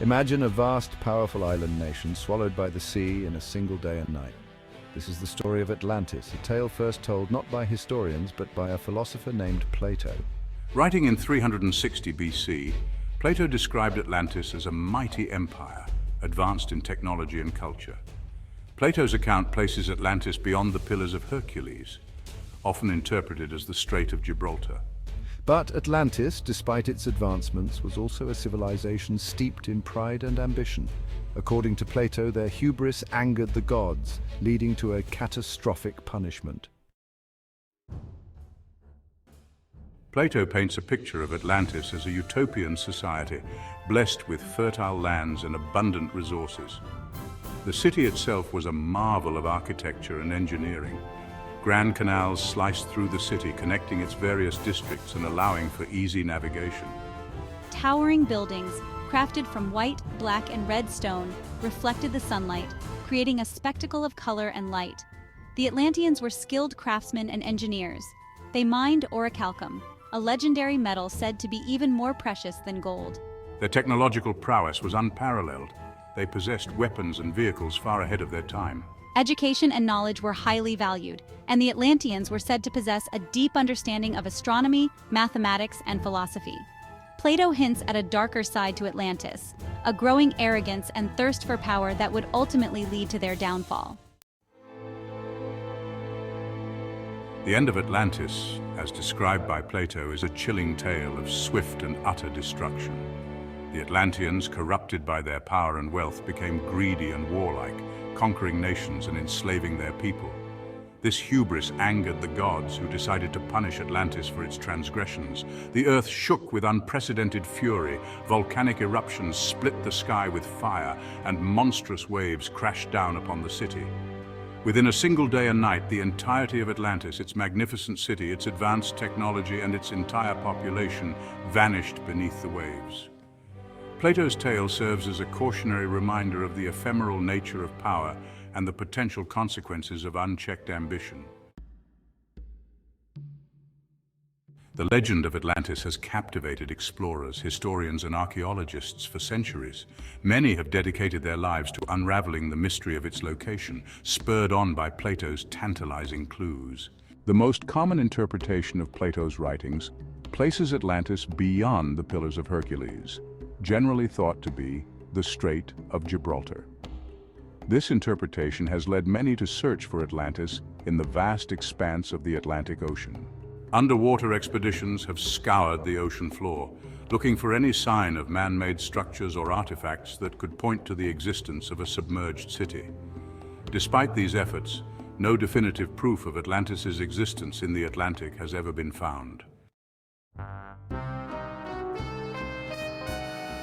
Imagine a vast, powerful island nation swallowed by the sea in a single day and night. This is the story of Atlantis, a tale first told not by historians but by a philosopher named Plato. Writing in 360 BC, Plato described Atlantis as a mighty empire, advanced in technology and culture. Plato's account places Atlantis beyond the Pillars of Hercules, often interpreted as the Strait of Gibraltar. But Atlantis, despite its advancements, was also a civilization steeped in pride and ambition. According to Plato, their hubris angered the gods, leading to a catastrophic punishment. Plato paints a picture of Atlantis as a utopian society, blessed with fertile lands and abundant resources. The city itself was a marvel of architecture and engineering. Grand canals sliced through the city, connecting its various districts and allowing for easy navigation. Towering buildings, crafted from white, black, and red stone, reflected the sunlight, creating a spectacle of color and light. The Atlanteans were skilled craftsmen and engineers. They mined Orichalcum, a legendary metal said to be even more precious than gold. Their technological prowess was unparalleled. They possessed weapons and vehicles far ahead of their time. Education and knowledge were highly valued, and the Atlanteans were said to possess a deep understanding of astronomy, mathematics, and philosophy. Plato hints at a darker side to Atlantis, a growing arrogance and thirst for power that would ultimately lead to their downfall. The end of Atlantis, as described by Plato, is a chilling tale of swift and utter destruction. The Atlanteans, corrupted by their power and wealth, became greedy and warlike, conquering nations and enslaving their people. This hubris angered the gods, who decided to punish Atlantis for its transgressions. The earth shook with unprecedented fury, volcanic eruptions split the sky with fire, and monstrous waves crashed down upon the city. Within a single day and night, the entirety of Atlantis, its magnificent city, its advanced technology, and its entire population vanished beneath the waves. Plato's tale serves as a cautionary reminder of the ephemeral nature of power and the potential consequences of unchecked ambition. The legend of Atlantis has captivated explorers, historians, and archaeologists for centuries. Many have dedicated their lives to unraveling the mystery of its location, spurred on by Plato's tantalizing clues. The most common interpretation of Plato's writings places Atlantis beyond the Pillars of Hercules, generally thought to be the Strait of Gibraltar. This interpretation has led many to search for Atlantis in the vast expanse of the Atlantic Ocean. Underwater expeditions have scoured the ocean floor, looking for any sign of man-made structures or artifacts that could point to the existence of a submerged city. Despite these efforts, no definitive proof of Atlantis's existence in the Atlantic has ever been found.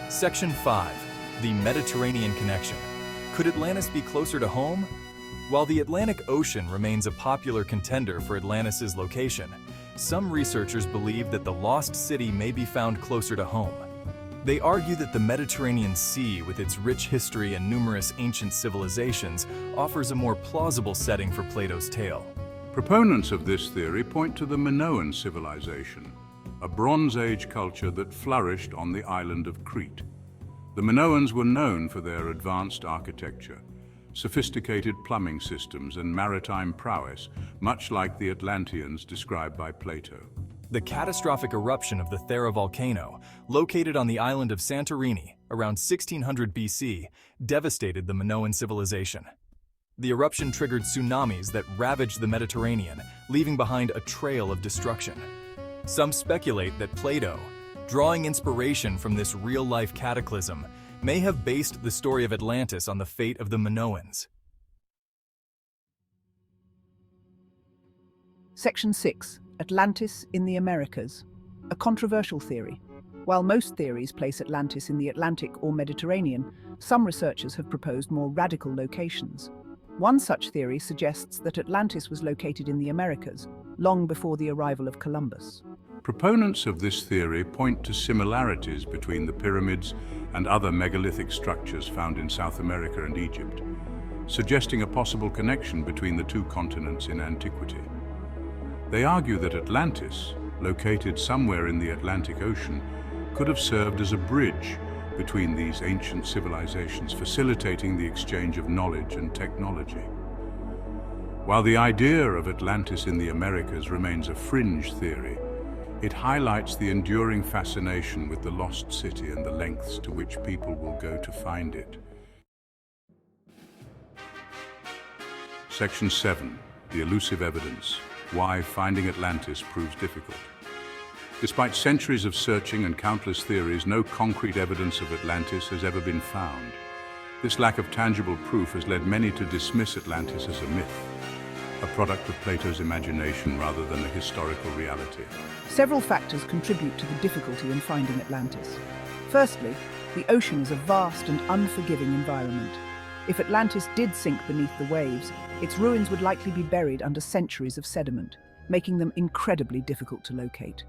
Section 5. The Mediterranean Connection. Could Atlantis be closer to home? While the Atlantic Ocean remains a popular contender for Atlantis's location, some researchers believe that the lost city may be found closer to home. They argue that the Mediterranean Sea, with its rich history and numerous ancient civilizations, offers a more plausible setting for Plato's tale. Proponents of this theory point to the Minoan civilization, a Bronze Age culture that flourished on the island of Crete. The Minoans were known for their advanced architecture, sophisticated plumbing systems, and maritime prowess, much like the Atlanteans described by Plato. The catastrophic eruption of the Thera volcano, located on the island of Santorini around 1600 BC, devastated the Minoan civilization. The eruption triggered tsunamis that ravaged the Mediterranean, leaving behind a trail of destruction. Some speculate that Plato, drawing inspiration from this real-life cataclysm, may have based the story of Atlantis on the fate of the Minoans. Section 6. Atlantis in the Americas. A controversial theory. While most theories place Atlantis in the Atlantic or Mediterranean, some researchers have proposed more radical locations. One such theory suggests that Atlantis was located in the Americas, long before the arrival of Columbus. Proponents of this theory point to similarities between the pyramids and other megalithic structures found in South America and Egypt, suggesting a possible connection between the two continents in antiquity. They argue that Atlantis, located somewhere in the Atlantic Ocean, could have served as a bridge between these ancient civilizations, facilitating the exchange of knowledge and technology. While the idea of Atlantis in the Americas remains a fringe theory, it highlights the enduring fascination with the lost city and the lengths to which people will go to find it. Section 7. The elusive evidence. Why finding Atlantis proves difficult. Despite centuries of searching and countless theories, no concrete evidence of Atlantis has ever been found. This lack of tangible proof has led many to dismiss Atlantis as a myth, a product of Plato's imagination rather than a historical reality. Several factors contribute to the difficulty in finding Atlantis. Firstly, the ocean is a vast and unforgiving environment. If Atlantis did sink beneath the waves, its ruins would likely be buried under centuries of sediment, making them incredibly difficult to locate.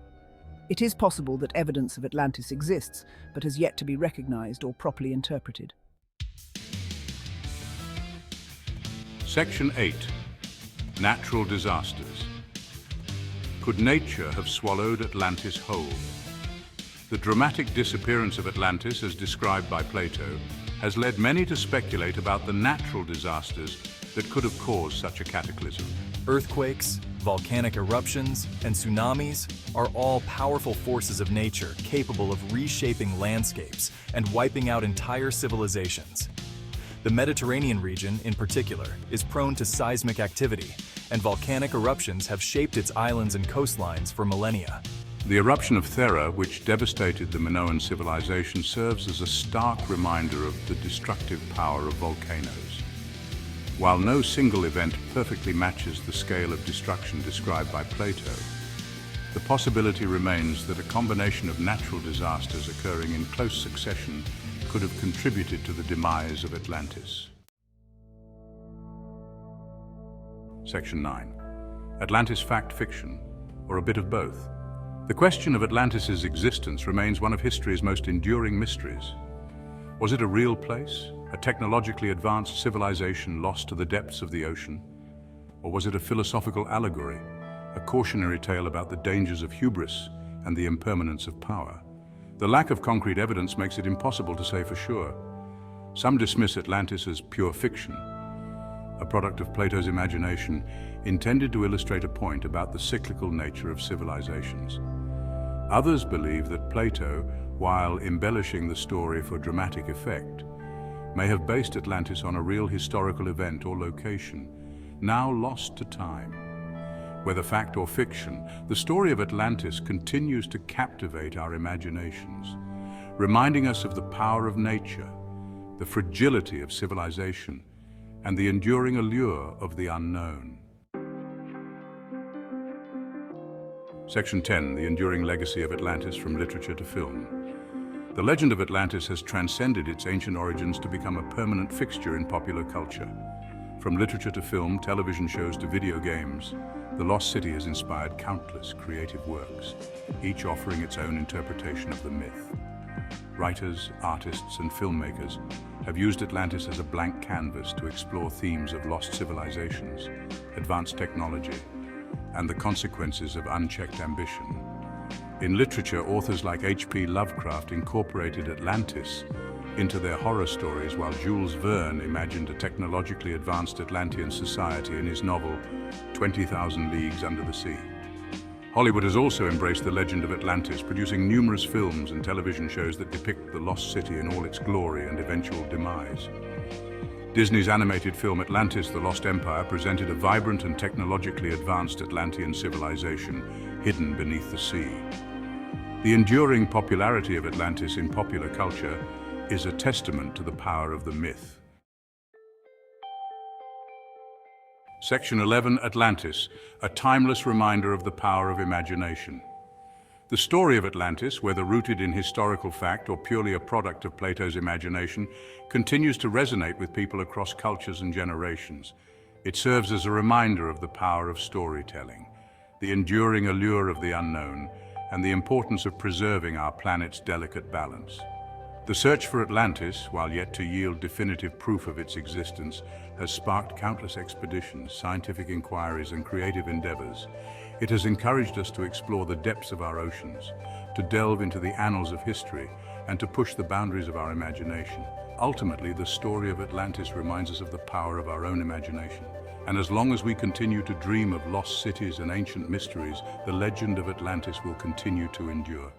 It is possible that evidence of Atlantis exists, but has yet to be recognized or properly interpreted. Section 8. Natural disasters. Could nature have swallowed Atlantis whole? The dramatic disappearance of Atlantis, as described by Plato, has led many to speculate about the natural disasters that could have caused such a cataclysm. Earthquakes, volcanic eruptions, and tsunamis are all powerful forces of nature capable of reshaping landscapes and wiping out entire civilizations. The Mediterranean region, in particular, is prone to seismic activity, and volcanic eruptions have shaped its islands and coastlines for millennia. The eruption of Thera, which devastated the Minoan civilization, serves as a stark reminder of the destructive power of volcanoes. While no single event perfectly matches the scale of destruction described by Plato, the possibility remains that a combination of natural disasters occurring in close succession could have contributed to the demise of Atlantis. Section 9. Atlantis fact-fiction, or a bit of both. The question of Atlantis's existence remains one of history's most enduring mysteries. Was it a real place, a technologically advanced civilization lost to the depths of the ocean? Or was it a philosophical allegory, a cautionary tale about the dangers of hubris and the impermanence of power? The lack of concrete evidence makes it impossible to say for sure. Some dismiss Atlantis as pure fiction, a product of Plato's imagination intended to illustrate a point about the cyclical nature of civilizations. Others believe that Plato, while embellishing the story for dramatic effect, may have based Atlantis on a real historical event or location, now lost to time. Whether fact or fiction, the story of Atlantis continues to captivate our imaginations, reminding us of the power of nature, the fragility of civilization, and the enduring allure of the unknown. Section 10. The enduring legacy of Atlantis from literature to film. The legend of Atlantis has transcended its ancient origins to become a permanent fixture in popular culture. From literature to film, television shows to video games, the Lost City has inspired countless creative works, each offering its own interpretation of the myth. Writers, artists, and filmmakers have used Atlantis as a blank canvas to explore themes of lost civilizations, advanced technology, and the consequences of unchecked ambition. In literature, authors like H.P. Lovecraft incorporated Atlantis into their horror stories, while Jules Verne imagined a technologically advanced Atlantean society in his novel 20,000 Leagues Under the Sea. Hollywood has also embraced the legend of Atlantis, producing numerous films and television shows that depict the lost city in all its glory and eventual demise. Disney's animated film Atlantis, The Lost Empire presented a vibrant and technologically advanced Atlantean civilization hidden beneath the sea. The enduring popularity of Atlantis in popular culture is a testament to the power of the myth. Section 11. Atlantis, a timeless reminder of the power of imagination. The story of Atlantis, whether rooted in historical fact or purely a product of Plato's imagination, continues to resonate with people across cultures and generations. It serves as a reminder of the power of storytelling, the enduring allure of the unknown, and the importance of preserving our planet's delicate balance. The search for Atlantis, while yet to yield definitive proof of its existence, has sparked countless expeditions, scientific inquiries, and creative endeavors. It has encouraged us to explore the depths of our oceans, to delve into the annals of history, and to push the boundaries of our imagination. Ultimately, the story of Atlantis reminds us of the power of our own imagination. And as long as we continue to dream of lost cities and ancient mysteries, the legend of Atlantis will continue to endure.